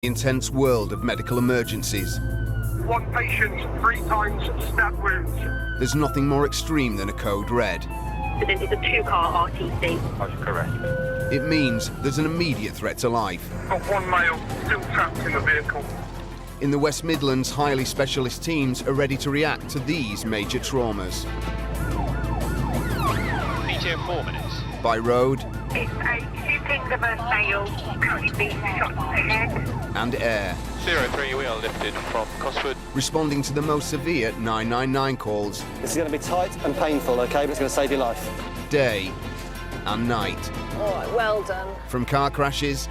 Intense world of medical emergencies. One patient, 3 times stab wounds. There's nothing more extreme than a code red. It's a 2-car RTC. That's correct. It means there's an immediate threat to life. Got 1 male still trapped in the vehicle. In the West Midlands, highly specialist teams are ready to react to these major traumas. ETA 4 minutes. By road It's a shooting of a male currently being shot ahead. and air, 03, we are lifted from Cosford. responding to the most severe 999 calls, This is going to be tight and painful, okay, but it's going to save your life. day and night. All right, well done. From car crashes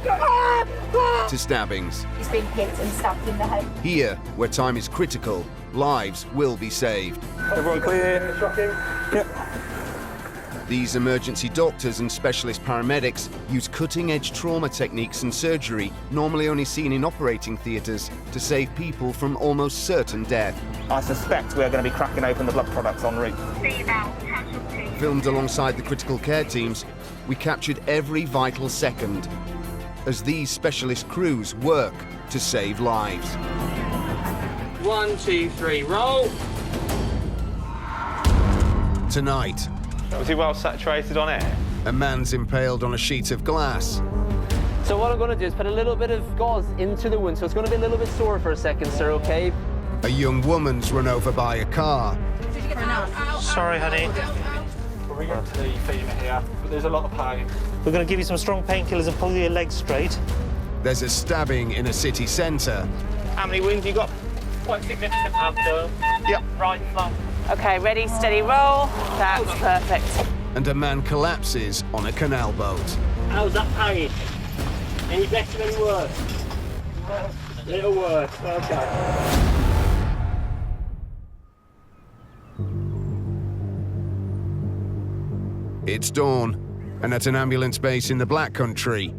to stabbings. He's been hit and stabbed in the head. Here, where time is critical, lives will be saved. Everyone clear? Yep. These emergency doctors and specialist paramedics use cutting-edge trauma techniques and surgery normally only seen in operating theatres to save people from almost certain death. I suspect we are going to be cracking open the blood products en route. Female casualty. Filmed alongside the critical care teams, we captured every vital second as these specialist crews work to save lives. 1, 2, 3, roll. Tonight, Was he well saturated on air? a man's impaled on a sheet of glass. So what I'm going to do is put a little bit of gauze into the wound, so it's going to be a little bit sore for a second, sir, okay? A young woman's run over by a car. Sorry, honey. We're going to the femur here, but there's a lot of pain. We're going to give you some strong painkillers and pull your legs straight. There's a stabbing in a city centre. How many wounds you got? Quite significant abdomen. Yep. Right flank. Okay, ready, steady, roll. That's perfect. And a man collapses on a canal boat. How's that pain? Any better, any worse? A little worse, okay. It's dawn, and at an ambulance base in the Black Country,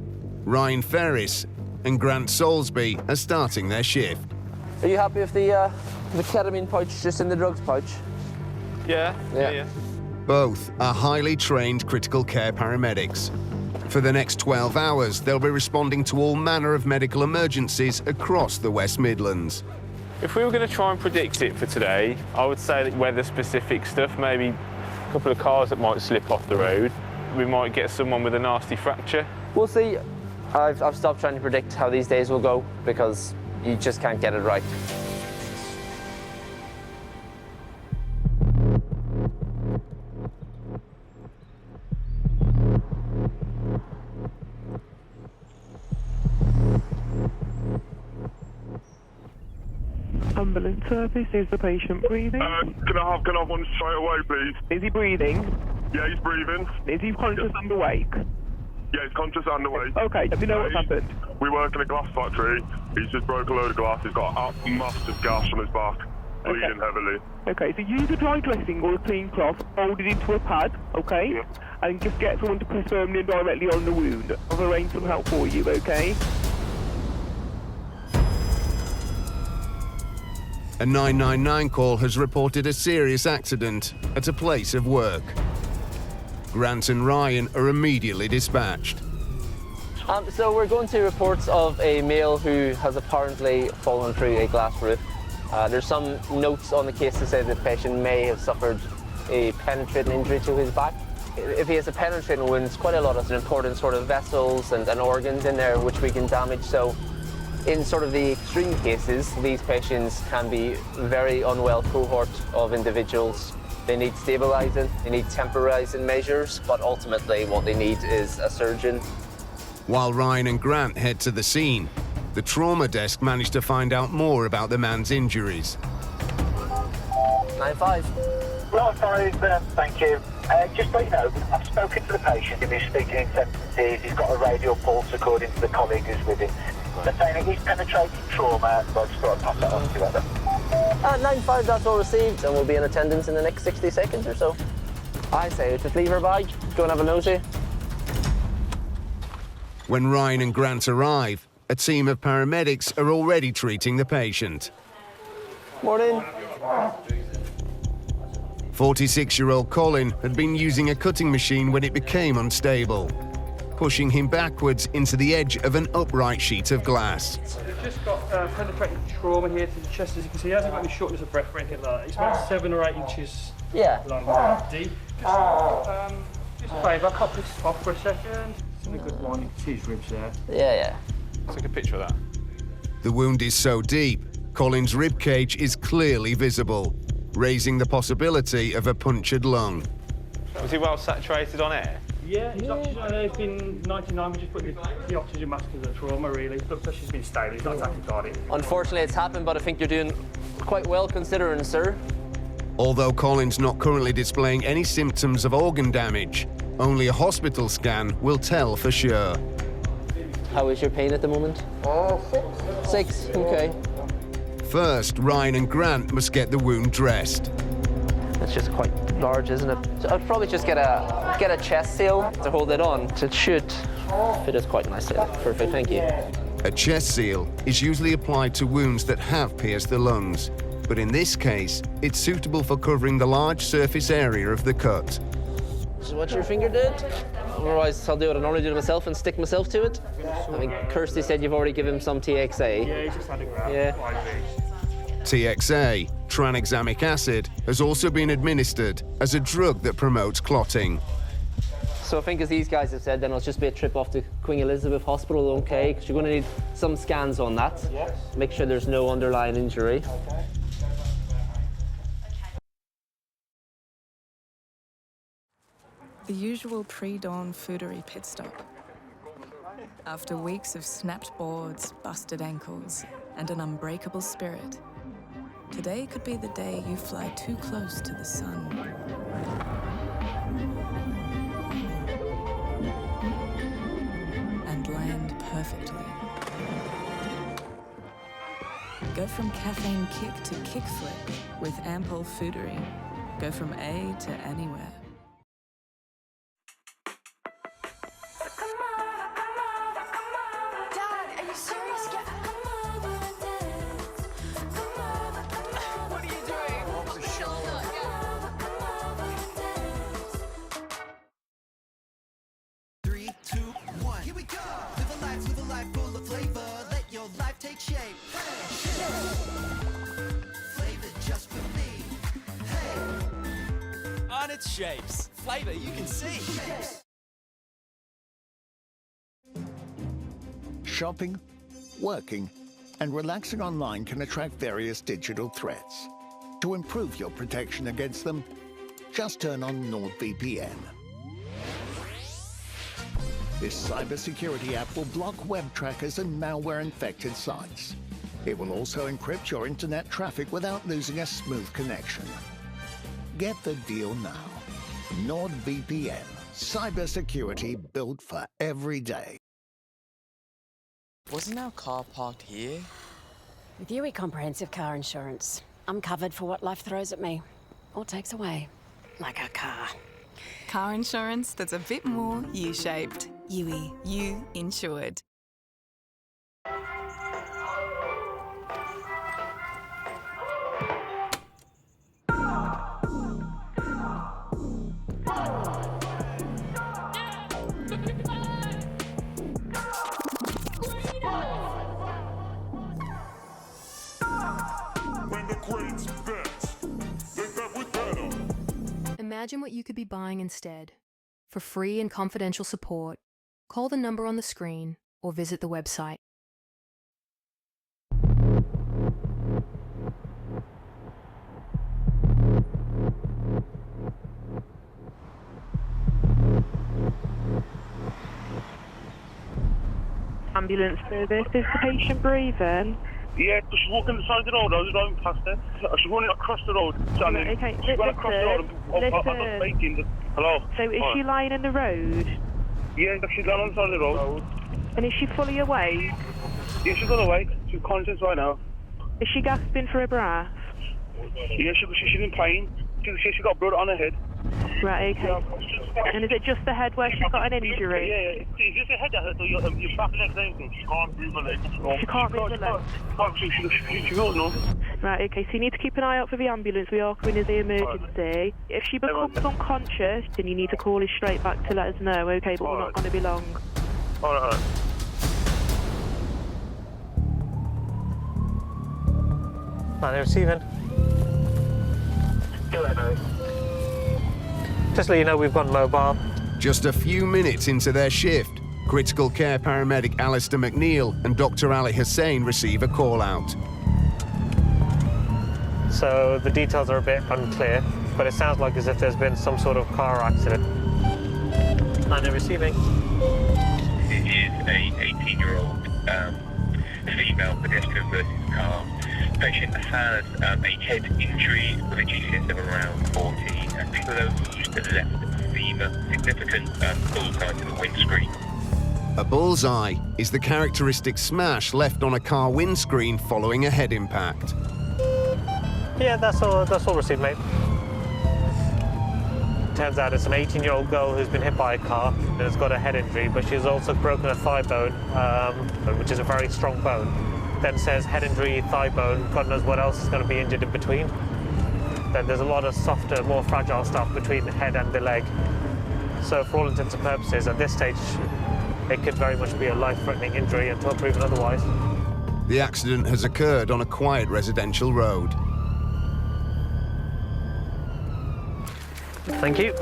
Ryan Ferris and Grant Soulsby are starting their shift. Are you happy with the ketamine pouch just in the drugs pouch? Yeah. Both are highly trained critical care paramedics. For the next 12 hours, they'll be responding to all manner of medical emergencies across the West Midlands. If we were going to try and predict it for today, I would say that weather-specific stuff, maybe a couple of cars that might slip off the road. We might get someone with a nasty fracture. We'll see. I've stopped trying to predict how these days will go because you just can't get it right. Ambulance service, is the patient breathing? Can I have one straight away, please? Is he breathing? Yeah, he's breathing. Is he conscious and awake? Yeah, he's conscious and awake. Okay, let me know what's happened. We work in a glass factory. He's just broke a load of glass. He's got a massive gash on his back, bleeding heavily. Okay, so use a dry dressing or a clean cloth, hold it into a pad, okay? Yeah. And just get someone to press firmly and directly on the wound. I've arranged some help for you, okay? A 999 call has reported a serious accident at a place of work. Grant and Ryan are immediately dispatched. So we're going to reports of a male who has apparently fallen through a glass roof. There's some notes on the case to say the patient may have suffered a penetrating injury to his back. If he has a penetrating wound, it's quite a lot of important sort of vessels and organs in there which we can damage. So in sort of the extreme cases, these patients can be very unwell cohort of individuals. They need stabilizing, they need temporizing measures, but ultimately what they need is a surgeon. While Ryan and Grant head to the scene, the trauma desk managed to find out more about the man's injuries. 9-5. Right, thank you. Just so you know, I've spoken to the patient. If he's speaking in sentences, he's got a radial pulse according to the colleague who's with him. They're saying it is penetrating trauma, so I just thought I'd pass that on to you. 9-5, that's all received, and we'll be in attendance in the next 60 seconds or so. I say, just leave her bag, go and have a nosy. When Ryan and Grant arrive, a team of paramedics are already treating the patient. Morning. 46-year-old Colin had been using a cutting machine when it became unstable. pushing him backwards into the edge of an upright sheet of glass. We've just got penetrating trauma here to the chest, as you can see. He hasn't got any shortness of breath or anything like that. He's about 7 or 8 inches long, deep. Just a favour, I'll pop this off for a second. It's in a good one. You can see his ribs there. Yeah. Take a picture of that. The wound is so deep, Colin's ribcage is clearly visible, raising the possibility of a punctured lung. Was he well saturated on air? Yeah, his oxygen, he's been 99, we just put the oxygen mask as a trauma, really. Blood pressure's been stable, he's not tachycardic. Unfortunately, it's happened, but I think you're doing quite well considering, sir. Although Colin's not currently displaying any symptoms of organ damage, only a hospital scan will tell for sure. How is your pain at the moment? 6, okay. First, Ryan and Grant must get the wound dressed. It's just quite large, isn't it? So I'd probably just get a chest seal to hold it on. It should fit us quite nicely. Perfect, thank you. A chest seal is usually applied to wounds that have pierced the lungs, but in this case, it's suitable for covering the large surface area of the cut. So what your finger did? Otherwise, I'll do what I normally do to myself and stick myself to it. I think Kirsty said you've already given him some TXA. Yeah, he's just had a grab. Yeah. TXA, tranexamic acid, has also been administered as a drug that promotes clotting. So I think, as these guys have said, then it'll just be a trip off to Queen Elizabeth Hospital, okay? Because you're going to need some scans on that. Yes. Make sure there's no underlying injury. Okay. The usual pre-dawn foodery pit stop. After weeks of snapped boards, busted ankles, and an unbreakable spirit, today could be the day you fly too close to the sun. And land perfectly. Go from caffeine kick to kickflip with ample foodery. Go from A to anywhere. On its shapes. Flavour you can see. Shopping, working, and relaxing online can attract various digital threats. To improve your protection against them, just turn on NordVPN. This cybersecurity app will block web trackers and malware-infected sites. It will also encrypt your internet traffic without losing a smooth connection. Get the deal now. NordVPN. Cybersecurity built for every day. Wasn't our car parked here? With UE comprehensive car insurance, I'm covered for what life throws at me or takes away, like a car. Car insurance that's a bit more U-shaped. UE. You insured. Imagine what you could be buying instead. For free and confidential support, call the number on the screen or visit the website. Ambulance service. Is the patient breathing? Yeah, she's walking the side of the road. I was driving past her. She's running across the road. Okay, she's going across the road. I'm not faking. Hello? So is she lying in the road? Yeah, she's lying on the side of the road. And is she fully awake? Yeah, she's not awake. She's conscious right now. Is she gasping for a breath? Yeah, she's in pain. She got blood on her head. Right, okay. And is it just the head where she's got an injury? Yeah. It's just the head that hurts, so your back legs, everything. She can't move her legs. She can't move her legs? She will, no. Right, okay, so you need to keep an eye out for the ambulance. We are coming as the emergency. If she becomes unconscious, then you need to call us straight back to let us know, okay, but we're not going to be long. All right. Are they receiving? Go ahead, mate. Just to let you know, we've gone mobile. Just a few minutes into their shift, critical care paramedic Alistair McNeil and Dr. Ali Hussain receive a call-out. So the details are a bit unclear, but it sounds like as if there's been some sort of car accident. Are they receiving? It is a 18-year-old female pedestrian versus car. Patient has a head injury with a GCS of around 14 and closed left femur, significant bullseye to the windscreen. A bullseye is the characteristic smash left on a car windscreen following a head impact. Yeah, that's all received, mate. Turns out it's an 18-year-old girl who's been hit by a car and has got a head injury, but she's also broken a thigh bone, which is a very strong bone. Then says head injury, thigh bone, God knows what else is going to be injured in between. Then there's a lot of softer, more fragile stuff between the head and the leg. So for all intents and purposes, at this stage, it could very much be a life-threatening injury until proven otherwise. The accident has occurred on a quiet residential road. Thank you.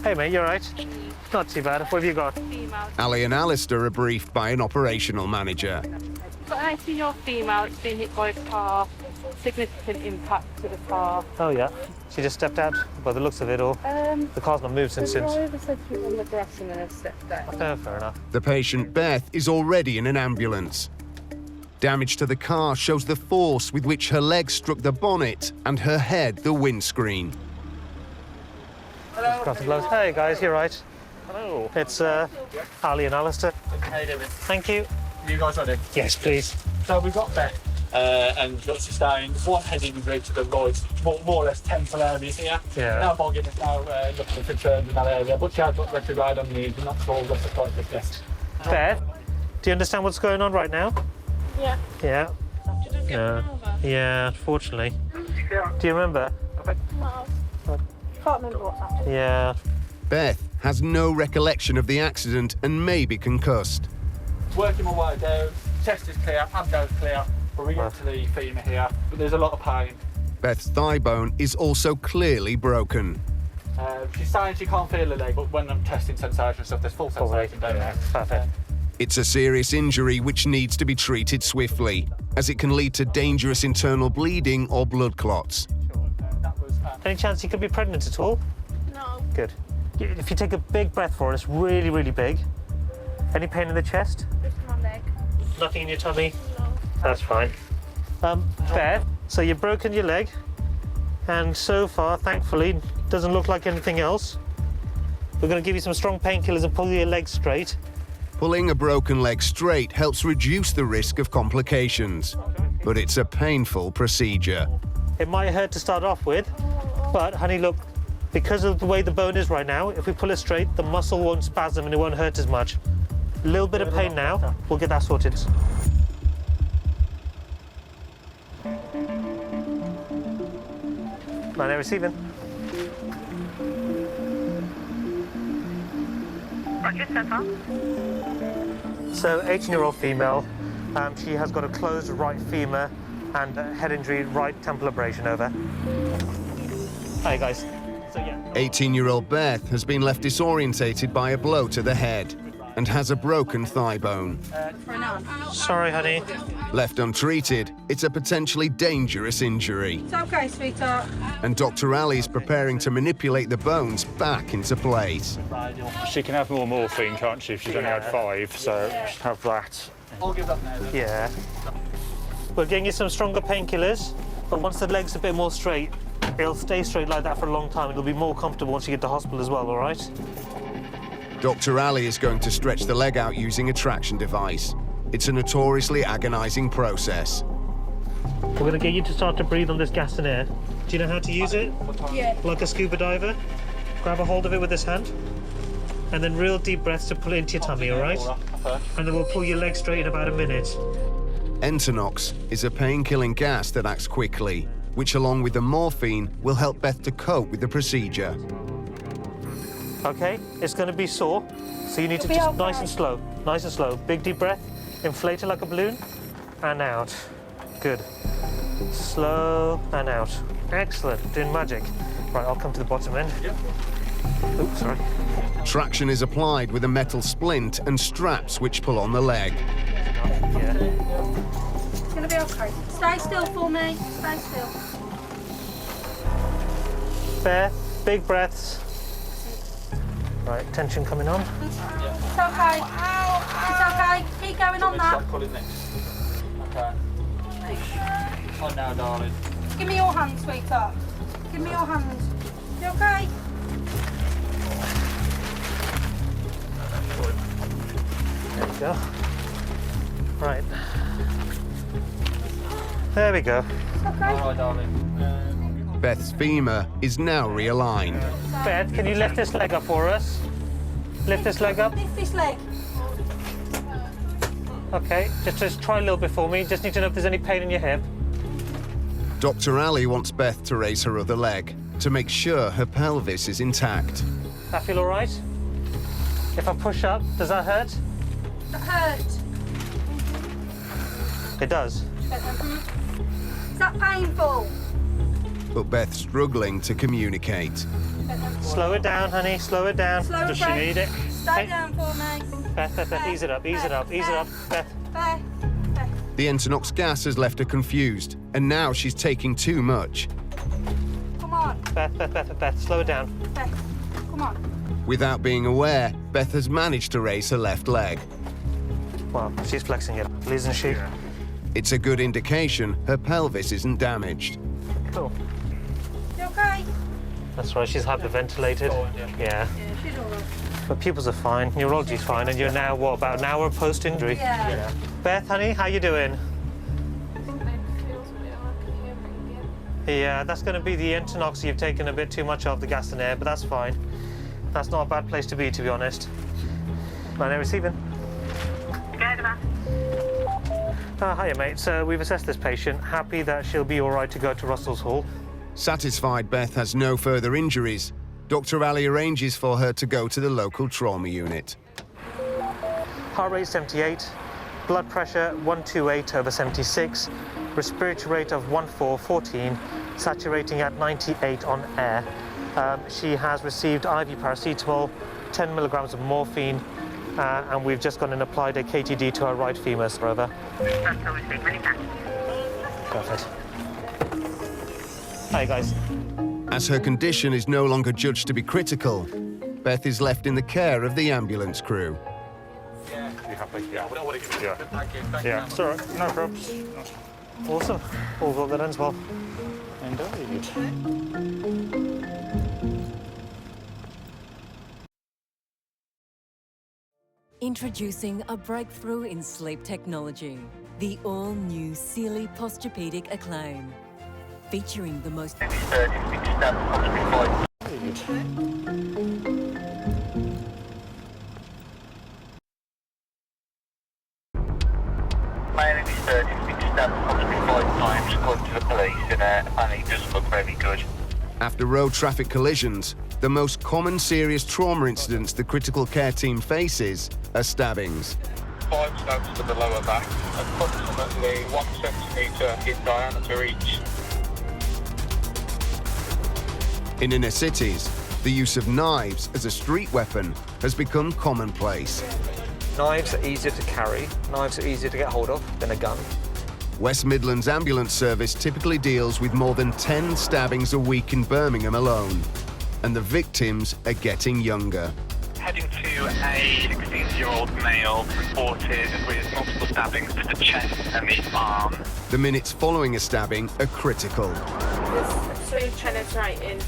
Hey mate, you alright? Not too bad. What have you got? Ali and Alistair are briefed by an operational manager. Got an 18-year-old female that's been hit by a car, significant impact to the car. Oh yeah. She just stepped out by the looks of it, or the car's not moved since. The driver said she was on the grass and then have stepped out. Fair enough. The patient, Beth, is already in an ambulance. Damage to the car shows the force with which her legs struck the bonnet and her head the windscreen. Hello. Hey guys, you right? Hello. It's Ali and Alistair. How you doing? Thank you. You guys ready? Yes, please. So we've got Beth and got sustained one head injury to the right, more or less temporal areas here. Yeah. Now bogging is now looking for concerns in that area, but she has got retrograde on the knees and not sure what's the cause of this. Beth, do you understand what's going on right now? Yeah. Yeah. Yeah, unfortunately. Do you remember? No. Can't remember what's happened. Yeah. Beth has no recollection of the accident and may be concussed. Working my way down, chest is clear, abdomen clear, but we get to the femur here, but there's a lot of pain. Beth's thigh bone is also clearly broken. She's saying she can't feel the leg, but when I'm testing sensation and stuff, there's full sensation down there. Perfect. It's a serious injury which needs to be treated swiftly, as it can lead to dangerous internal bleeding or blood clots. Any chance you could be pregnant at all? No. Good. If you take a big breath for us, really, really big. Any pain in the chest? Just my leg. Nothing in your tummy? No. That's fine. Beth, so you've broken your leg, and so far, thankfully, doesn't look like anything else. We're going to give you some strong painkillers and pull your leg straight. Pulling a broken leg straight helps reduce the risk of complications, but it's a painful procedure. It might hurt to start off with, but honey, look, because of the way the bone is right now, if we pull it straight, the muscle won't spasm and it won't hurt as much. A little bit of pain now, we'll get that sorted. Are they receiving? Roger, Stefan. So, 18-year-old female, she has got a closed right femur and a head injury, right temple abrasion, over. Hi guys. So, yeah. 18-year-old Beth has been left disorientated by a blow to the head and has a broken thigh bone. Sorry, honey. Left untreated, it's a potentially dangerous injury. It's okay, sweetheart. And Dr. Ali is preparing to manipulate the bones back into place. She can have more morphine, can't she, if she's only had 5, so she'll have that. I'll give that now then. Yeah. We're getting you some stronger painkillers, but once the leg's a bit more straight, it'll stay straight like that for a long time. It'll be more comfortable once you get to hospital as well, all right? Dr. Ali is going to stretch the leg out using a traction device. It's a notoriously agonizing process. We're going to get you to start to breathe on this gas and air. Do you know how to use it? Yeah. Like a scuba diver? Grab a hold of it with this hand, and then real deep breaths to pull it into your tummy, all right? And then we'll pull your leg straight in about a minute. Entonox is a pain-killing gas that acts quickly, which along with the morphine will help Beth to cope with the procedure. Okay, it's going to be sore, so you need to just nice and slow. Nice and slow. Big deep breath, inflate it like a balloon, and out. Good. Slow and out. Excellent, doing magic. Right, I'll come to the bottom end. Yep. Oops, sorry. Traction is applied with a metal splint and straps which pull on the leg. Yeah. It's gonna be okay. Stay still for me. Stay still. There, big breaths. Right, tension coming on. It's okay. It's okay. Keep going on that. Stop pulling next. Okay. On now, darling. Give me your hand, sweetheart. Give me your hand. You okay? There we go. Right. There we go. Okay. All right, darling. Beth's femur is now realigned. Beth, can you lift this leg up for us? Lift this leg up. Lift this leg. Okay, just try a little bit for me. Just need to know if there's any pain in your hip. Dr. Ali wants Beth to raise her other leg to make sure her pelvis is intact. That feel all right? If I push up, does that hurt? It hurts. It does. Is that painful? But Beth's struggling to communicate. Slow it down, honey. Slow it down. Slow Does it she down. need it? Stay down for me. Beth, ease it up, ease it up, ease it up. Beth. Beth. The Entonox gas has left her confused, and now she's taking too much. Come on. Beth, slow it down. Beth. Come on. Without being aware, Beth has managed to raise her left leg. Well, she's flexing it, isn't she? It's a good indication her pelvis isn't damaged. Cool. You okay? That's right, she's hyperventilated. Yeah. Yeah, she's all right. But pupils are fine, neurology's fine, and you're now, what, about an hour post-injury? Yeah. Beth, honey, how you doing? Yeah, that's going to be the Entonox you've taken a bit too much of, the gas and air, but that's fine. That's not a bad place to be honest. Right, now receiving. Hiya, mate. So we've assessed this patient. Happy that she'll be all right to go to Russell's Hall. Satisfied Beth has no further injuries, Dr. Ali arranges for her to go to the local trauma unit. Heart rate 78, blood pressure 128/76, respiratory rate of 1414, saturating at 98 on air. She has received IV paracetamol, 10 milligrams of morphine, and we've just gone and applied a KTD to her right femur, over. Perfect. Hi, guys. As her condition is no longer judged to be critical, Beth is left in the care of the ambulance crew. You happy? Yeah. Yeah. Thank you. Thank Yeah. you. It's all right. No problems. Awesome. All got that ends well. Indeed. Introducing a breakthrough in sleep technology, the all-new Sealy Posturepedic Acclaim, featuring the most... Man in his 30s has been stabbed approximately 5 times, according to the police, and he doesn't look very good. After road traffic collisions, the most common serious trauma incidents the critical care team faces are stabbings. 5 stabs to the lower back, approximately 1 centimetre in diameter each. In inner cities, the use of knives as a street weapon has become commonplace. Knives are easier to carry, knives are easier to get hold of than a gun. West Midlands Ambulance Service typically deals with more than 10 stabbings a week in Birmingham alone, and the victims are getting younger. Heading to a 16-year-old male reported with multiple stabbings to the chest and the arm. The minutes following a stabbing are critical. There's 3 penetrating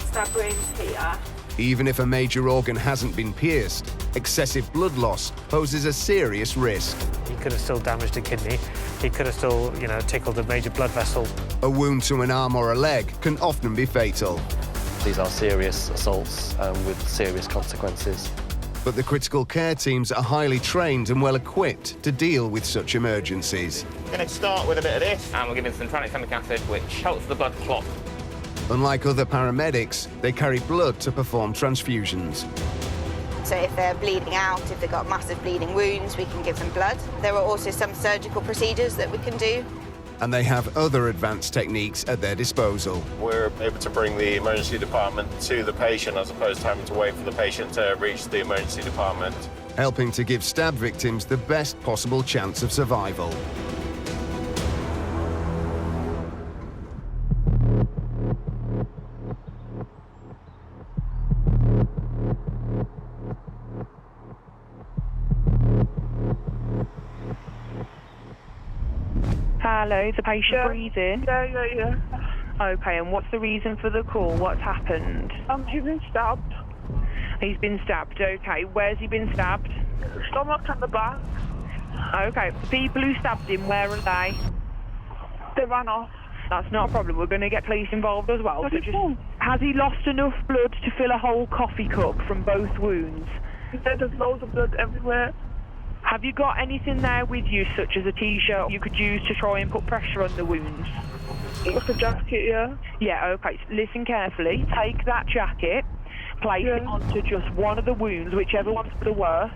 stab wounds here. Even if a major organ hasn't been pierced, excessive blood loss poses a serious risk. He could have still damaged a kidney. He could have still, tickled a major blood vessel. A wound to an arm or a leg can often be fatal. These are serious assaults with serious consequences. But the critical care teams are highly trained and well equipped to deal with such emergencies. We're going to start with a bit of this, and we're giving some tranexamic acid, which helps the blood clot. Unlike other paramedics, they carry blood to perform transfusions. So if they're bleeding out, if they've got massive bleeding wounds, we can give them blood. There are also some surgical procedures that we can do. And they have other advanced techniques at their disposal. We're able to bring the emergency department to the patient as opposed to having to wait for the patient to reach the emergency department. Helping to give stab victims the best possible chance of survival. Hello, the patient breathing? Yeah. Okay, and what's the reason for the call? What's happened? He's been stabbed. He's been stabbed, okay. Where's he been stabbed? Stomach and the back. Okay, the people who stabbed him, where are they? They ran off. That's not a problem. We're going to get police involved as well. So has he lost enough blood to fill a whole coffee cup from both wounds? Yeah, there's loads of blood everywhere. Have you got anything there with you, such as a T-shirt you could use to try and put pressure on the wounds? Like a jacket, yeah. Yeah, okay. Listen carefully. Take that jacket, place it onto just one of the wounds, whichever one's the worst.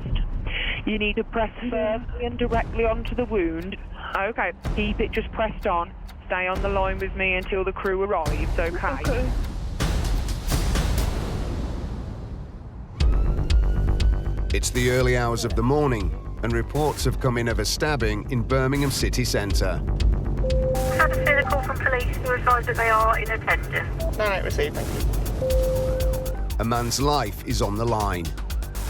You need to press firmly and directly onto the wound. Okay, keep it just pressed on. Stay on the line with me until the crew arrives, okay? It's the early hours of the morning, and reports have come in of a stabbing in Birmingham city centre. Had a physical from police who advised that they are in attendance. No, received, thank you. A man's life is on the line,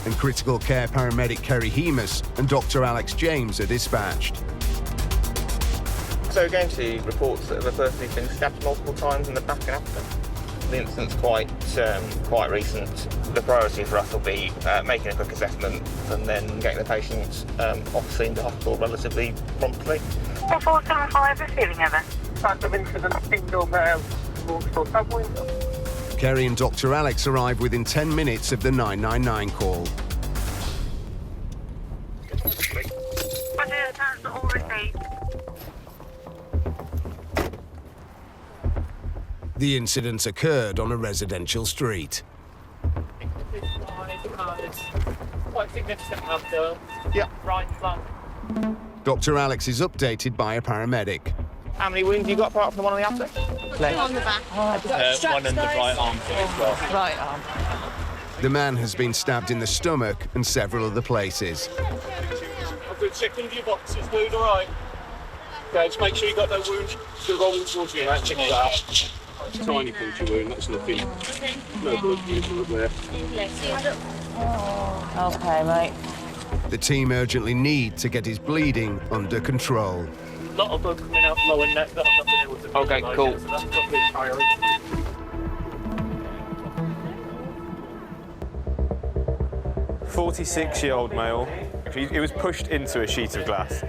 and critical care paramedic Kerry HEMS and Dr. Alex James are dispatched. So we're going to reports that the person has been stabbed multiple times in the back and after. The incident's quite recent. The priority for us will be making a quick assessment and then getting the patient off scene to hospital relatively promptly. 4475 receiving over. Random incident, single male, multiple stab wounds. Kerry and Dr. Alex arrive within 10 minutes of the 999 call. That's all received. The incident occurred on a residential street. Quite significant after. Yeah. Right flank. Dr. Alex is updated by a paramedic. How many wounds you got apart from the one on the after? On the back. One in the right arm. Right arm. The man has been stabbed in the stomach and several other places. I've been checking your boxes, dude, alright? Okay, just make sure you got no wounds. Still rolling towards you, right? Check it out. Tiny puncture wound, that's nothing. No blood usually there. Okay, mate. The team urgently need to get his bleeding under control. A lot of blood coming out lower neck that I've not been able to. Okay, cool. So that's got the priority. 46-year-old male. He was pushed into a sheet of glass.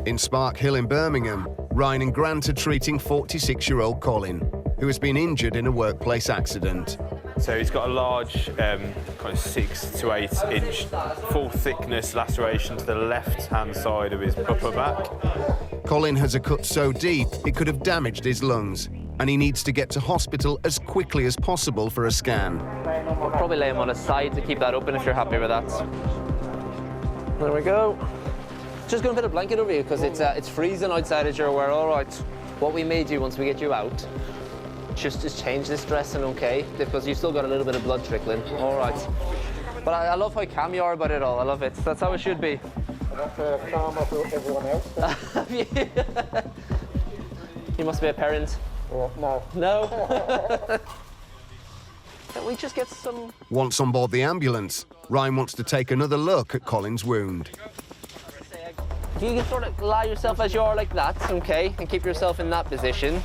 In Spark Hill in Birmingham, Ryan and Grant are treating 46-year-old Colin, who has been injured in a workplace accident. So he's got a large, kind of 6 to 8 inch full thickness laceration to the left-hand side of his upper back. Colin has a cut so deep it could have damaged his lungs, and he needs to get to hospital as quickly as possible for a scan. We'll probably lay him on his side to keep that open if you're happy with that. There we go. Just going to put a blanket over you because it's freezing outside, as you're aware. All right. What we may do once we get you out, just change this dressing, okay? Because you've still got a little bit of blood trickling. All right. But I love how calm you are about it all. I love it. That's how it should be. Calm up everyone else. You must be a parent. No. No? Can we just get some... Once on board the ambulance, Ryan wants to take another look at Colin's wound. If you can sort of lie yourself as you are like that, okay, and keep yourself in that position.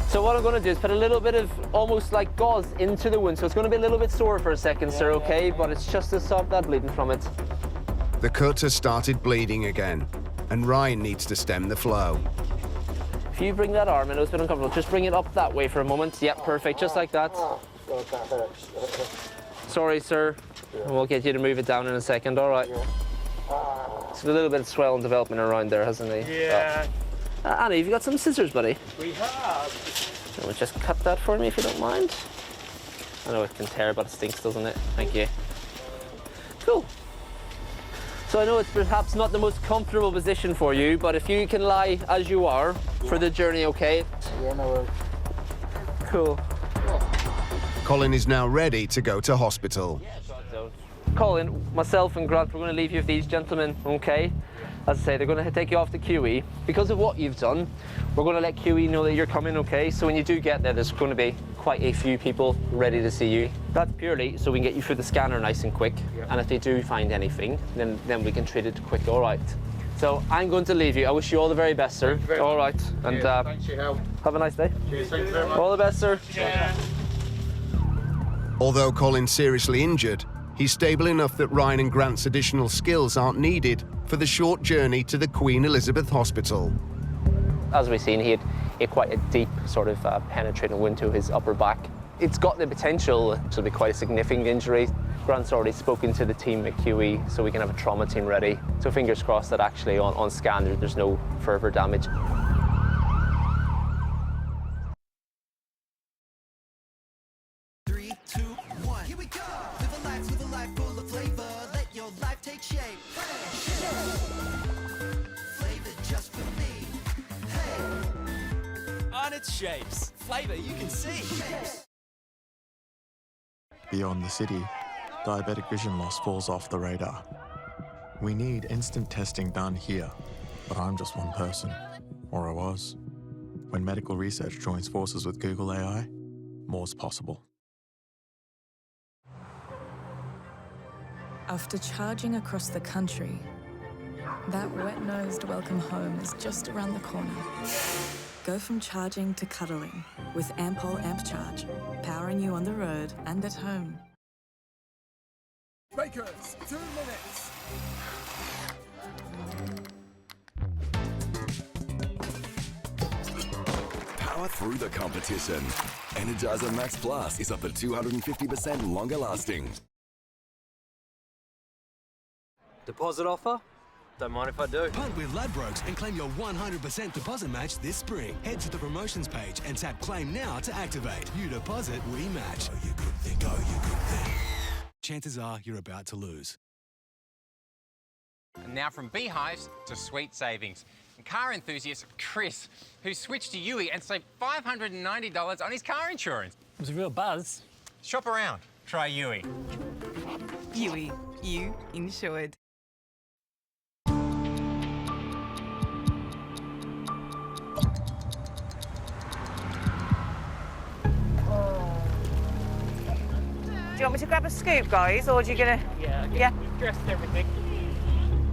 So what I'm going to do is put a little bit of almost like gauze into the wound, so it's going to be a little bit sore for a second, sir, okay? But it's just to stop that bleeding from it. The cut has started bleeding again, and Ryan needs to stem the flow. If you bring that arm, I know it's a bit uncomfortable, just bring it up that way for a moment. Yep, perfect, just like that. Sorry, sir. We'll get you to move it down in a second, all right? It's a little bit of swell and development around there, hasn't he? Yeah. Annie, have you got some scissors, buddy? We have. Someone just cut that for me if you don't mind. I know it can tear, but it stinks, doesn't it? Thank you. Cool. So I know it's perhaps not the most comfortable position for you, but if you can lie as you are for the journey, okay? Yeah, no worries. Cool. Colin is now ready to go to hospital. So, Colin, myself and Grant, we're going to leave you with these gentlemen, okay? As I say, they're going to take you off to QE. Because of what you've done, we're going to let QE know that you're coming, okay? So when you do get there, there's going to be quite a few people ready to see you. That's purely so we can get you through the scanner nice and quick. Yeah. And if they do find anything, then we can treat it quick, all right? So I'm going to leave you. I wish you all the very best, sir. All right. And thanks for your help. have a nice day. Cheers, thank you very much. All the best, sir. Yeah. Although Colin's seriously injured, he's stable enough that Ryan and Grant's additional skills aren't needed for the short journey to the Queen Elizabeth Hospital. As we've seen, he had quite a deep sort of penetrating wound to his upper back. It's got the potential to be quite a significant injury. Grant's already spoken to the team at QE, so we can have a trauma team ready. So fingers crossed that actually on scan there's no further damage. Shapes. Flavour you can see. Beyond the city, diabetic vision loss falls off the radar. We need instant testing done here, but I'm just one person, or I was. When medical research joins forces with Google AI, more's possible. After charging across the country, that wet-nosed welcome home is just around the corner. Go from charging to cuddling with Ampol Amp Charge, powering you on the road and at home. Breakers, 2 minutes. Power through the competition. Energizer Max Plus is up to 250% longer lasting. Deposit offer? Don't mind if I do. Punt with Ladbrokes and claim your 100% deposit match this spring. Head to the promotions page and tap Claim Now to activate. You deposit, we match. Go, you good thing. Go, you good thing. Chances are you're about to lose. And now from beehives to sweet savings. And car enthusiast Chris, who switched to Yui and saved $590 on his car insurance. It was a real buzz. Shop around. Try Yui. Yui, you insured. Do you want me to grab a scoop, guys, or are you gonna? Yeah. We've dressed everything.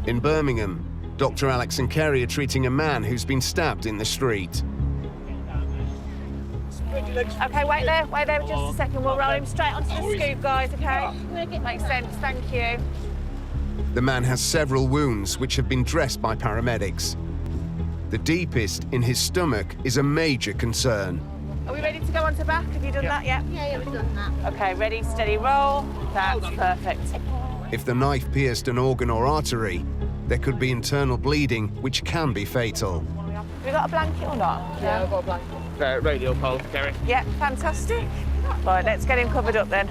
In Birmingham, Dr. Alex and Kerry are treating a man who's been stabbed in the street. Okay, wait there just a second. We'll roll him straight onto the scoop, guys, okay? Makes sense, thank you. The man has several wounds which have been dressed by paramedics. The deepest, in his stomach, is a major concern. Are we ready to go onto back? Have you done that yet? Yeah, we've done that. Okay, ready, steady, roll. That's perfect. If the knife pierced an organ or artery, there could be internal bleeding, which can be fatal. Have we got a blanket or not? Yeah, I've got a blanket. Radio pole, Kerry. Yeah, fantastic. Right, let's get him covered up then.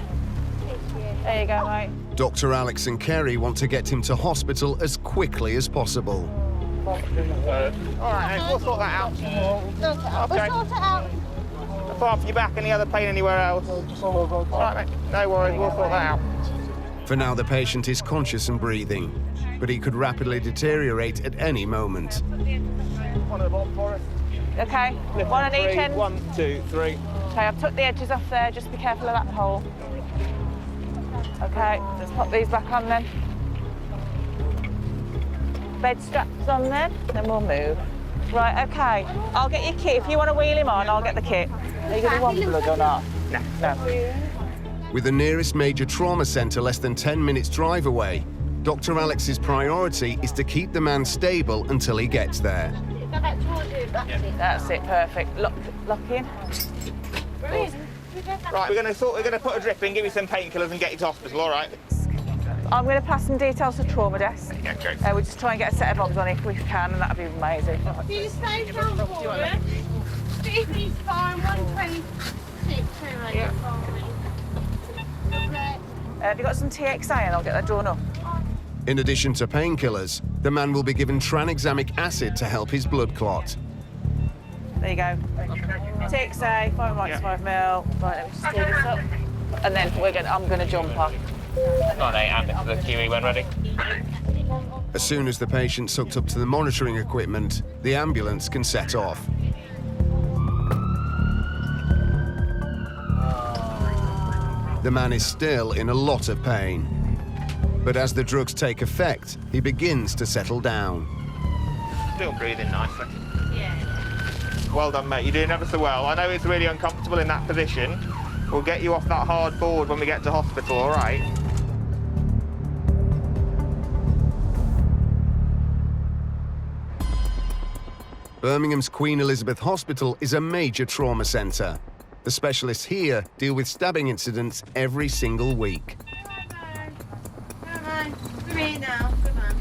There you go, mate. Dr. Alex and Kerry want to get him to hospital as quickly as possible. All right, we'll sort that out. We'll sort it out. Apart from your back, any other pain anywhere else? All right, mate. No worries, we'll sort that out. For now, the patient is conscious and breathing, but he could rapidly deteriorate at any moment. One at the bottom for us. Okay, one on each end. 1, 2, 3. Okay, I've took the edges off there, just be careful of that hole. Okay, let's pop these back on then. Bed straps on then we'll move. Right, okay, I'll get your kit. If you want to wheel him on, I'll get the kit. Are you going to want blood or not? No. With the nearest major trauma centre less than 10 minutes drive away, Dr. Alex's priority is to keep the man stable until he gets there. Go back towards you, That's it, perfect. Lock in. Brilliant. Right, we're going to put a drip in, give you some painkillers and get you to hospital, all right? I'm going to pass some details to trauma desk. Okay. We'll just try and get a set of obs on if we can, and that'd be amazing. Do you stay down for it? GP's fine, 126. Yeah. Have you got some TXA and I'll get that drawn up? In addition to painkillers, the man will be given tranexamic acid to help his blood clot. There you go. TXA, 5 mil. Right, let me just do this up. And then I'm going to jump up. 9-8 ambulance to the QE when ready. As soon as the patient's hooked up to the monitoring equipment, the ambulance can set off. The man is still in a lot of pain. But as the drugs take effect, he begins to settle down. Still breathing nicely. Yeah. Well done, mate. You're doing ever so well. I know it's really uncomfortable in that position. We'll get you off that hard board when we get to hospital, all right? Birmingham's Queen Elizabeth Hospital is a major trauma centre. The specialists here deal with stabbing incidents every single week. Come on. Come here now. Come on.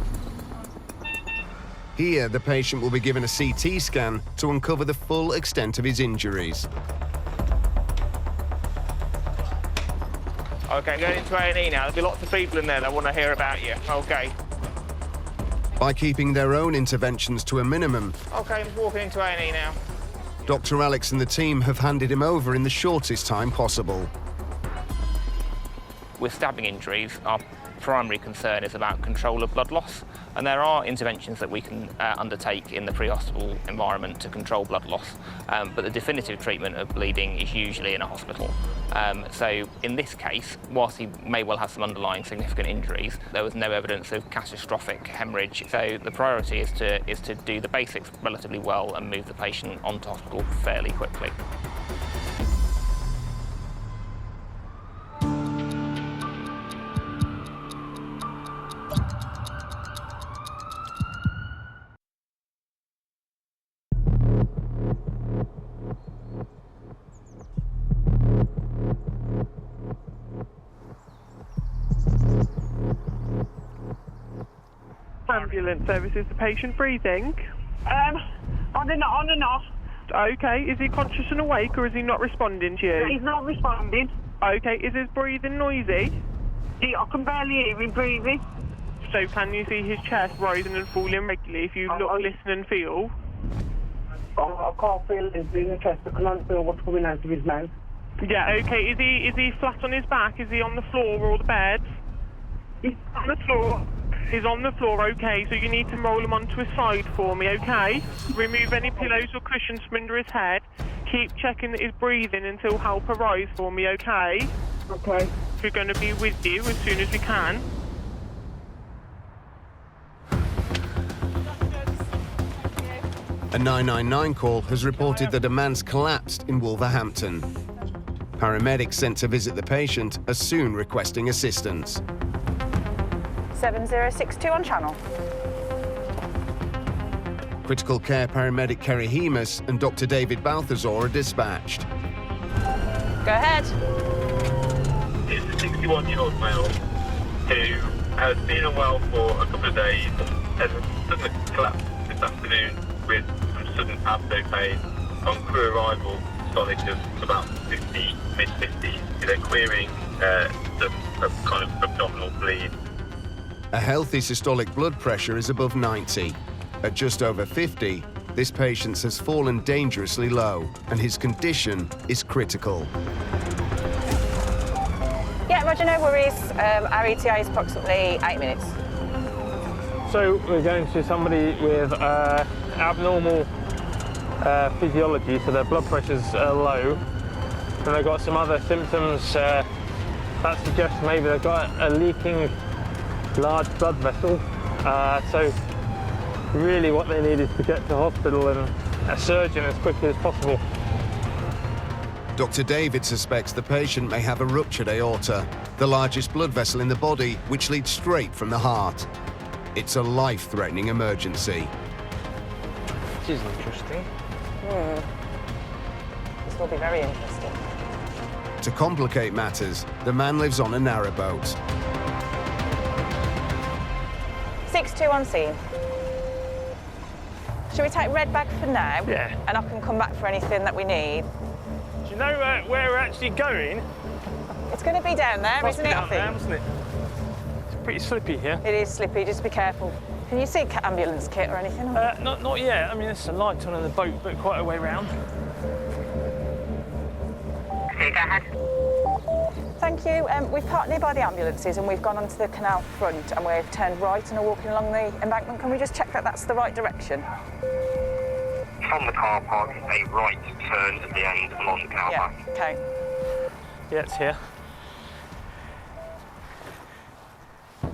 Here, the patient will be given a CT scan to uncover the full extent of his injuries. OK, going into A&E now. There'll be lots of people in there that want to hear about you. OK. By keeping their own interventions to a minimum, OK, I'm walking into A&E now. Dr. Alex and the team have handed him over in the shortest time possible. With stabbing injuries, our primary concern is about control of blood loss, and there are interventions that we can undertake in the pre-hospital environment to control blood loss, but the definitive treatment of bleeding is usually in a hospital. So in this case, whilst he may well have some underlying significant injuries, there was no evidence of catastrophic hemorrhage. So the priority is to do the basics relatively well and move the patient onto hospital fairly quickly. Ambulance services, the patient breathing? On and off. Okay, is he conscious and awake or is he not responding to you? He's not responding. Okay, is his breathing noisy? I can barely hear him breathing. So can you see his chest rising and falling regularly if you look, listen and feel? I can't feel anything in the chest. I can't feel what's coming out of his mouth. Yeah, okay, is he flat on his back? Is he on the floor or the bed? He's on the floor. He's on the floor, okay, so you need to roll him onto his side for me, okay? Remove any pillows or cushions from under his head. Keep checking that he's breathing until help arrives for me, okay? Okay. We're going to be with you as soon as we can. A 999 call has reported that a man's collapsed in Wolverhampton. Paramedics sent to visit the patient are soon requesting assistance. 7062 on channel. Critical care paramedic Kerry HEMS and Dr. David Balthazar are dispatched. Go ahead. It's a 61-year-old male who has been unwell for a couple of days, has suddenly collapsed this afternoon with some sudden abdo pain. On crew arrival, solid of about 50, mid-50s. They're querying some kind of abdominal bleed. A healthy systolic blood pressure is above 90. At just over 50, this patient has fallen dangerously low, and his condition is critical. Yeah, Roger, no worries. Our ETA is approximately 8 minutes. So we're going to somebody with abnormal physiology, so their blood pressure's low, and they've got some other symptoms that suggest maybe they've got a leaking large blood vessel. So really what they need is to get to hospital and a surgeon as quickly as possible. Dr. David suspects the patient may have a ruptured aorta, the largest blood vessel in the body, which leads straight from the heart. It's a life-threatening emergency. This is interesting. This will be very interesting. To complicate matters, the man lives on a narrowboat. 62 on scene. Should we take red bag for now? Yeah. And I can come back for anything that we need. Do you know where we're actually going? It's going to be down there, isn't it? Down there, isn't it? It's pretty slippy here. It is slippy, just be careful. Can you see ambulance kit or anything? Not yet. I mean, there's a light on in the boat, but quite a way round. Okay, go ahead. Thank you. We've parked nearby the ambulances and we've gone onto the canal front and we've turned right and are walking along the embankment. Can we just check that that's the right direction? From the car park, a right turn at the end along the canal park. Okay. Yeah, it's here.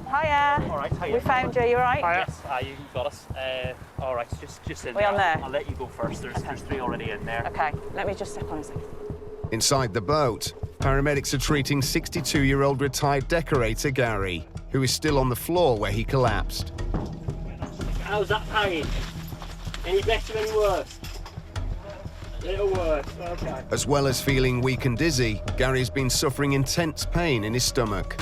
Hiya. All right, hiya. We found you. You all right? Yes, you got us. All right, just in We on there? I'll let you go first. There's 3 already in there. Okay, let me just step on a second. Inside the boat, paramedics are treating 62-year-old retired decorator Gary, who is still on the floor where he collapsed. How's that pain? Any better, any worse? A little worse, okay. As well as feeling weak and dizzy, Gary's been suffering intense pain in his stomach.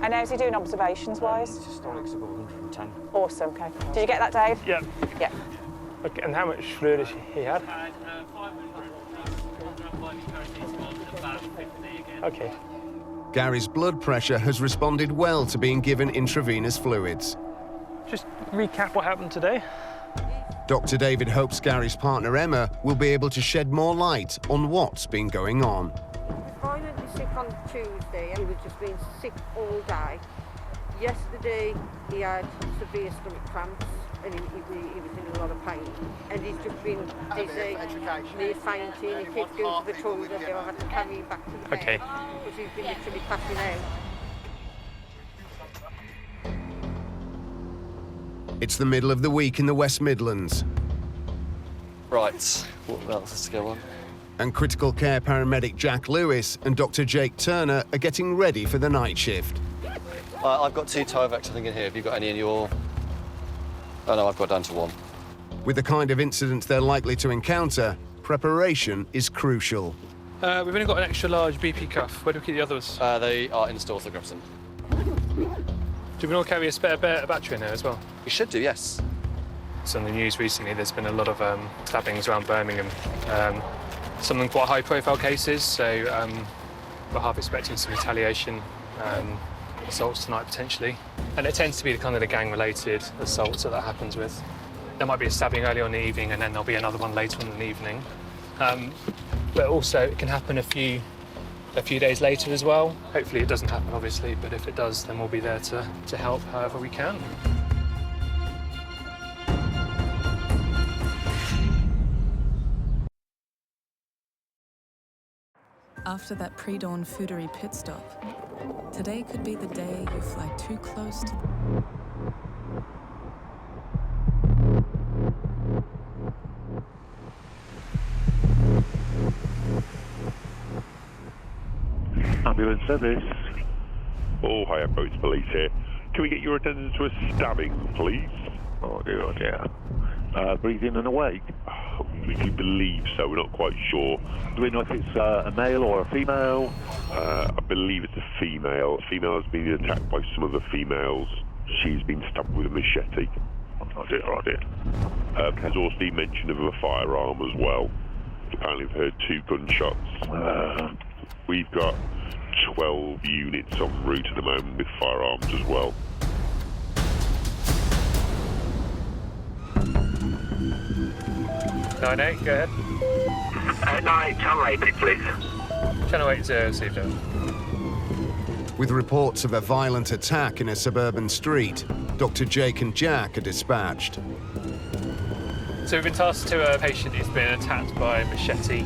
And how's he doing observations-wise? Systolics above 110. Awesome, okay. Did you get that, Dave? Yeah. Yeah. Okay, and how much fluid has he had? Okay. Gary's blood pressure has responded well to being given intravenous fluids. Just recap what happened today. Dr. David hopes Gary's partner Emma will be able to shed more light on what's been going on. Violently sick on Tuesday and he was just being sick all day. Yesterday he had severe stomach cramps and he was in a lot of pain. And he's just been dizzy, near fainting, he keeps going to the toilet, so I had to carry him back to the bed because he's been literally passing out. It's the middle of the week in the West Midlands. Right, what else is going on? And critical care paramedic Jack Lewis and Dr. Jake Turner are getting ready for the night shift. I've got 2 Tyvek, I think, in here. Have you got any in your... Oh, no, I've got down to 1. With the kind of incidents they're likely to encounter, preparation is crucial. We've only got an extra large BP cuff. Where do we keep the others? They are in store, so grab some. Do we not carry a spare battery in there as well? We should do, yes. So in the news recently, there's been a lot of stabbings around Birmingham. Some of them quite high-profile cases, so we're half expecting some retaliation assaults tonight, potentially. And it tends to be the gang-related assaults that happens with. There might be a stabbing early on in the evening, and then there'll be another one later on in the evening. But also, it can happen a few days later as well. Hopefully it doesn't happen, obviously, but if it does, then we'll be there to help however we can. After that pre-dawn foodery pit stop, today could be the day you fly too close to... Ambulance service. Oh, hi, boats police here. Can we get your attention to a stabbing, please? Oh dear. Breathing and awake? Oh, we believe so, we're not quite sure. Do we know if it's a male or a female? I believe it's a female. A female has been attacked by some of the females. She's been stabbed with a machete. Oh dear. There's also been mention of a firearm as well. Apparently we've heard 2 gunshots. We've got 12 units en route at the moment with firearms as well. Go ahead. 9, channel 8, please. Channel 8, received it. With reports of a violent attack in a suburban street, Dr. Jake and Jack are dispatched. So we've been tasked to a patient who's been attacked by a machete.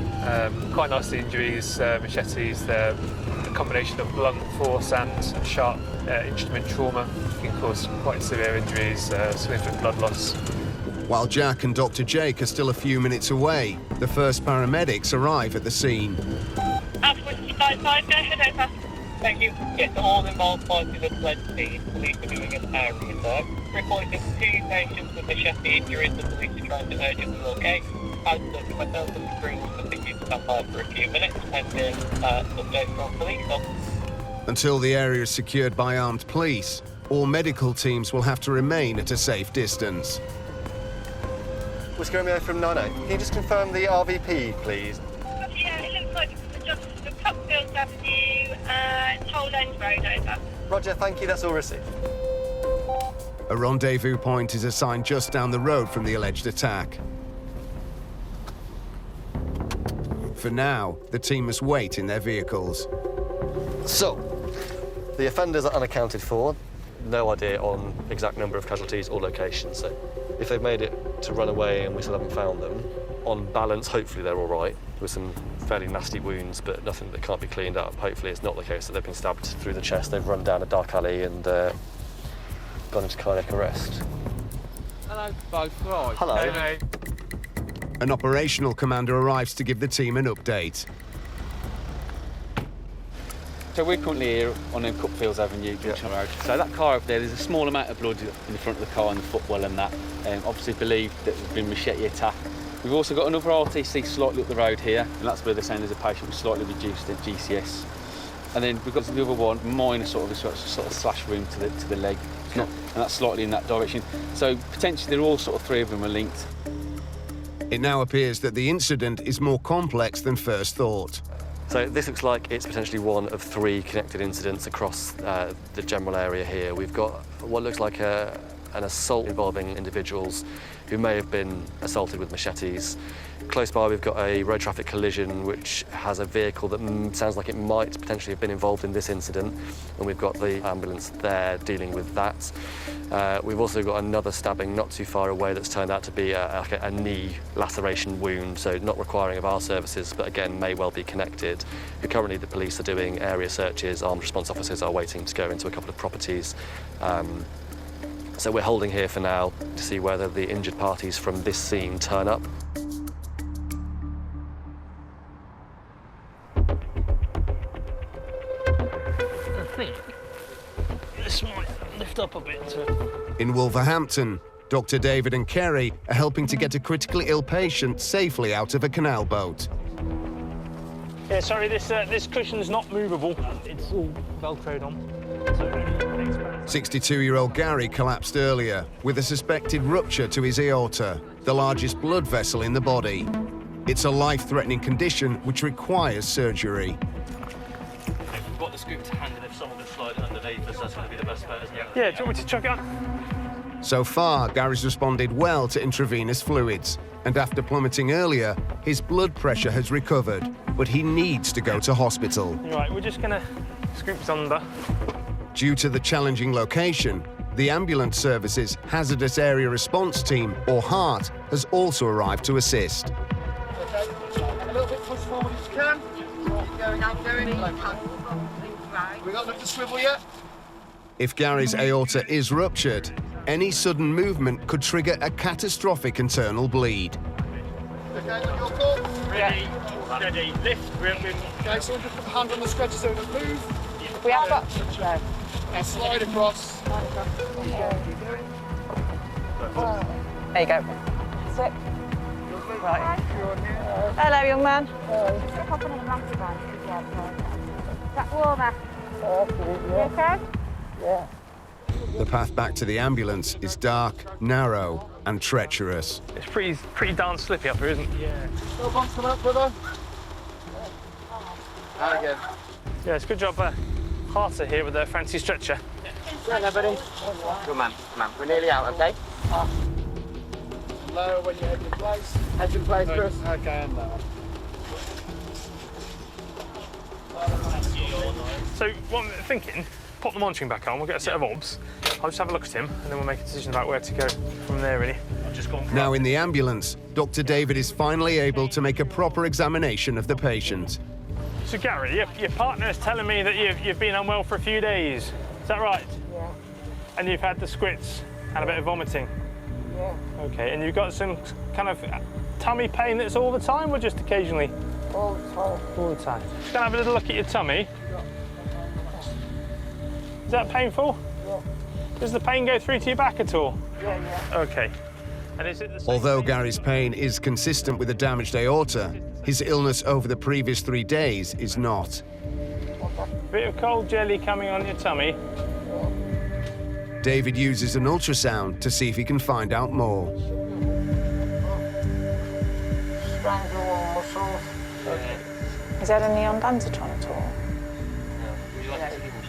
Quite nasty injuries, machetes. They're a combination of blunt force and sharp instrument trauma. Can cause quite severe injuries, significant blood loss. While Jack and Dr. Jake are still a few minutes away, the first paramedics arrive at the scene. Outside, go ahead, over. Thank you. Get all involved parties have fled the scene. Police are doing an area search. Reporting 2 patients with machete injuries. The police are trying to urgently locate. I've spoken myself and the crew will continue to stand by for a few minutes, pending updates from police officers. Until the area is secured by armed police, all medical teams will have to remain at a safe distance. Whiskey Romeo from 98. Can you just confirm the RVP, please? Yeah, it looks like it's just the Cockfields Avenue and Toll End Road, over. Roger, thank you. That's all received. A rendezvous point is assigned just down the road from the alleged attack. For now, the team must wait in their vehicles. So, the offenders are unaccounted for. No idea on exact number of casualties or locations. So, if they've made it to run away and we still haven't found them, on balance, hopefully they're all right, with some fairly nasty wounds, but nothing that can't be cleaned up. Hopefully it's not the case that they've been stabbed through the chest, they've run down a dark alley and gone into cardiac arrest. Hello, both. Right. Hello. Hey. An operational commander arrives to give the team an update. So we're currently here on Cookfields Avenue, Junction Road. So that car up there, there's a small amount of blood in the front of the car and the footwell and that. Obviously believed that there's been machete attack. We've also got another RTC slightly up the road here, and that's where they're saying there's a patient with slightly reduced GCS. And then we've got the other one, minor sort of slash wound to the leg, and that's slightly in that direction. So potentially they're all sort of three of them are linked. It now appears that the incident is more complex than first thought. So this looks like it's potentially one of three connected incidents across the general area here. We've got what looks like an assault involving individuals who may have been assaulted with machetes. Close by, we've got a road traffic collision which has a vehicle that sounds like it might potentially have been involved in this incident, and we've got the ambulance there dealing with that. We've also got another stabbing not too far away that's turned out to be a knee laceration wound, so not requiring of our services, but again may well be connected. Currently the police are doing area searches, armed response officers are waiting to go into a couple of properties. So we're holding here for now to see whether the injured parties from this scene turn up. I think this might lift up a bit too. In Wolverhampton, Dr. David and Kerry are helping to get a critically ill patient safely out of a canal boat. Yeah, sorry, this cushion's not movable. It's all Velcroed on. 62-year-old Gary collapsed earlier with a suspected rupture to his aorta, the largest blood vessel in the body. It's a life-threatening condition which requires surgery. We've got the scoop to hand, and if someone can slide it underneath us, that's going to be the best bet, isn't it? Yeah, do you want me to chuck it on? So far, Gary's responded well to intravenous fluids, and after plummeting earlier, his blood pressure has recovered, but he needs to go to hospital. Right, we're just going to scoop it under. Due to the challenging location, the ambulance service's hazardous area response team, or HART, has also arrived to assist. Okay, a little bit push forward as you can. Going. We got enough to swivel yet? If Gary's aorta is ruptured, any sudden movement could trigger a catastrophic internal bleed. Okay, on your call. Ready, steady, lift. Okay, so we'll just put the hand on the stretcher so it doesn't move. We have got... Now slide across. There you go. Sit. Right. Hello, young man. Is that warmer? You okay? Yeah. The path back to the ambulance is dark, narrow, and treacherous. It's pretty darn slippy up here, isn't it? Yeah. No bumps coming up, brother. And again. Yeah, it's a good job Harter here with their fancy stretcher. Yeah, buddy. Good man, we're nearly out, okay? Lower when you head in place. Head in place, Chris. Okay, and lower. So what I'm thinking, pop the monitoring back on, we'll get a set of obs. I'll just have a look at him and then we'll make a decision about where to go from there, really. Now in the ambulance, Dr. David is finally able to make a proper examination of the patient. So Gary, your partner is telling me that you've been unwell for a few days. Is that right? Yeah. And you've had the squits and a bit of vomiting? Yeah. Okay, and you've got some kind of tummy pain that's all the time or just occasionally? All the time. All the time. Just gonna have a little look at your tummy. Is that painful? Yeah. Does the pain go through to your back at all? Yeah. Okay. And is it the same? Although Gary's pain is consistent with a damaged aorta, his illness over the previous 3 days is not. Bit of cold jelly coming on your tummy. David uses an ultrasound to see if he can find out more. Has he had any on Danzatron at all? Would you like to give him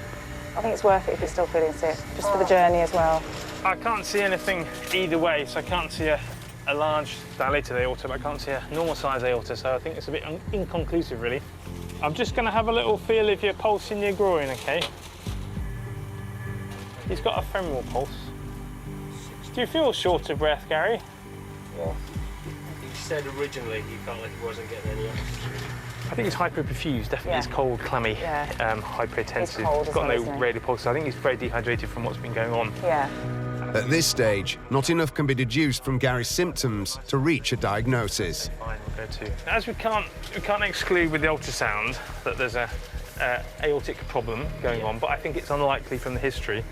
I think it's worth it if you're still feeling sick, just for the journey as well. I can't see anything either way, so I can't see a large dilated aorta, but I can't see a normal size aorta, so I think it's a bit inconclusive, really. I'm just going to have a little feel of your pulse in your groin, OK? He's got a femoral pulse. Do you feel short of breath, Gary? Yeah. He said originally he felt like he wasn't getting any oxygen. I think he's hyperperfused, definitely. Yeah. He's cold, clammy, Yeah. hypertensive. He's cold as got well, no isn't he? radial pulse, so I think he's very dehydrated from what's been going on. Yeah. At this stage, not enough can be deduced from Gary's symptoms to reach a diagnosis. Fine, we'll go to. As we can't exclude with the ultrasound that there's a aortic problem going on, but I think it's unlikely from the history.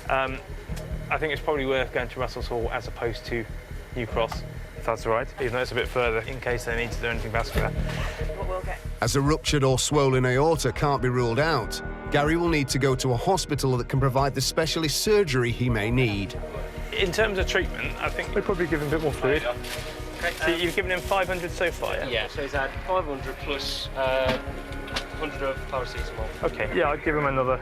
I think it's probably worth going to Russell's Hall as opposed to New Cross, if that's all right, even though it's a bit further, in case they need to do anything vascular. As a ruptured or swollen aorta can't be ruled out, Gary will need to go to a hospital that can provide the specialist surgery he may need. In terms of treatment, I think we'd probably give him a bit more fluid. Okay. So you've given him 500 so far, yeah? Yeah, so he's had 500 plus 100 of paracetamol. Okay, yeah, I'd give him another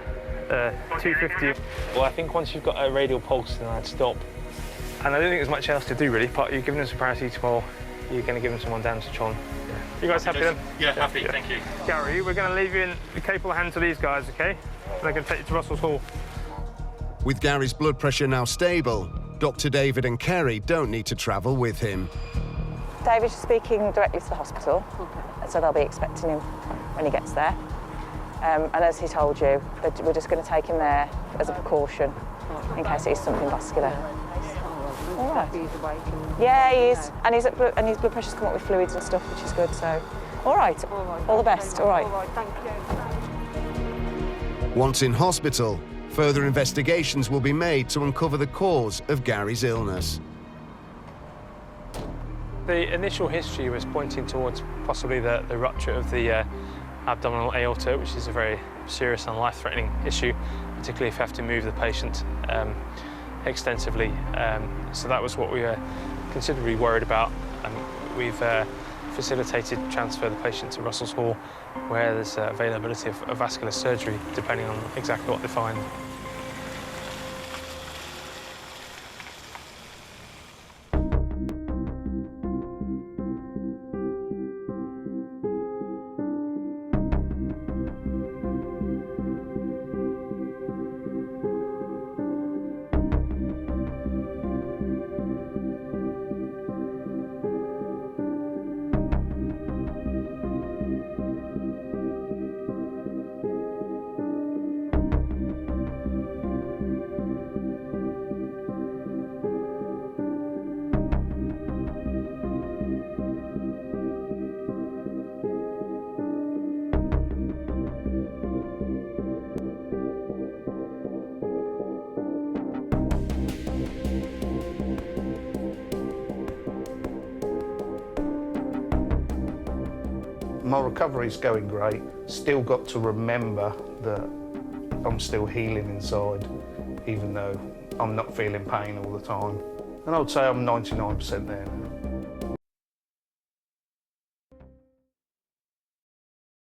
250. Well, I think once you've got a radial pulse, then I'd stop. And I don't think there's much else to do, really. But you're giving him some paracetamol, you're going to give him some Danzatron. Yeah. You guys happy then? Yeah, happy, thank you. Gary, we're going to leave you in the capable hands of these guys, OK? And they're going to take you to Russell's Hall. With Gary's blood pressure now stable, Dr. David and Kerry don't need to travel with him. David's speaking directly to the hospital, so they'll be expecting him when he gets there. And as he told you, we're just going to take him there as a precaution in case it is something vascular. All right. Yeah, he is, and his blood pressure's come up with fluids and stuff, which is good. So, all right, all the best. All right. All right, thank you. Once in hospital, further investigations will be made to uncover the cause of Gary's illness. The initial history was pointing towards possibly the rupture of the abdominal aorta, which is a very serious and life-threatening issue, particularly if you have to move the patient extensively. So that was what we were considerably worried about. We've facilitated transfer of the patient to Russell's Hall, where there's availability of vascular surgery, depending on exactly what they find. My recovery's going great. Still got to remember that I'm still healing inside, even though I'm not feeling pain all the time. And I would say I'm 99% there now.